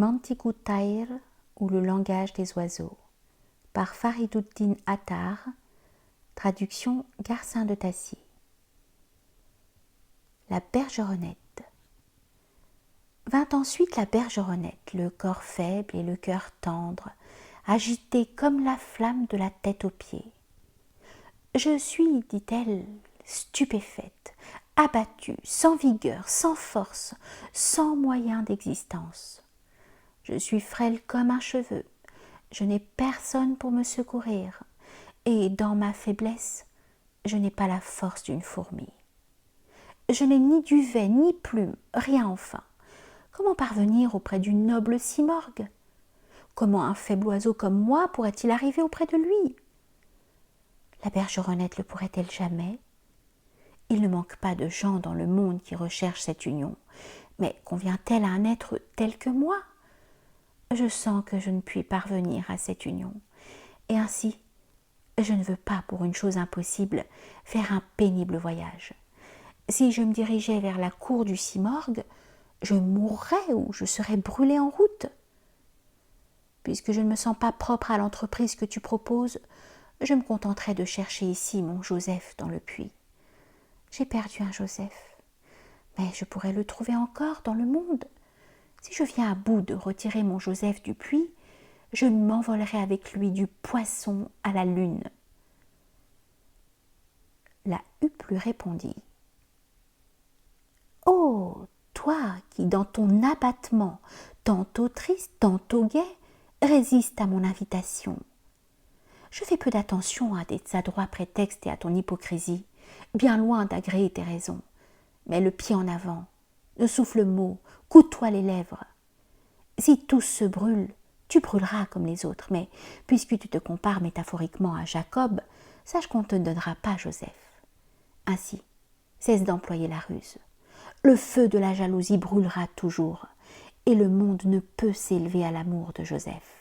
Mantiqut Tayr ou le langage des oiseaux par Fariduddin Attar, traduction Garcin de Tassy. La bergeronnette. Vint ensuite la bergeronnette, le corps faible et le cœur tendre, agité comme la flamme de la tête aux pieds. Je suis, dit-elle, stupéfaite, abattue, sans vigueur, sans force, sans moyen d'existence. Je suis frêle comme un cheveu, je n'ai personne pour me secourir, et dans ma faiblesse, je n'ai pas la force d'une fourmi. Je n'ai ni duvet, ni plume, rien enfin. Comment parvenir auprès du noble Simorgue? Comment un faible oiseau comme moi pourrait-il arriver auprès de lui? La bergeronnette le pourrait-elle jamais? Il ne manque pas de gens dans le monde qui recherchent cette union, mais convient-elle à un être tel que moi? Je sens que je ne puis parvenir à cette union, et ainsi, je ne veux pas, pour une chose impossible, faire un pénible voyage. Si je me dirigeais vers la cour du Simorgue, je mourrais ou je serais brûlée en route. Puisque je ne me sens pas propre à l'entreprise que tu proposes, je me contenterai de chercher ici mon Joseph dans le puits. J'ai perdu un Joseph, mais je pourrais le trouver encore dans le monde. Si je viens à bout de retirer mon Joseph du puits, je m'envolerai avec lui du poisson à la lune. La huppe lui répondit. Oh, toi qui dans ton abattement, tantôt triste, tantôt gai, résistes à mon invitation. Je fais peu d'attention à tes adroits prétextes et à ton hypocrisie, bien loin d'agréer tes raisons. Mets le pied en avant, ne souffle mot, coude-toi les lèvres. Si tous se brûlent, tu brûleras comme les autres, mais puisque tu te compares métaphoriquement à Jacob, sache qu'on ne te donnera pas Joseph. Ainsi, cesse d'employer la ruse. Le feu de la jalousie brûlera toujours, et le monde ne peut s'élever à l'amour de Joseph.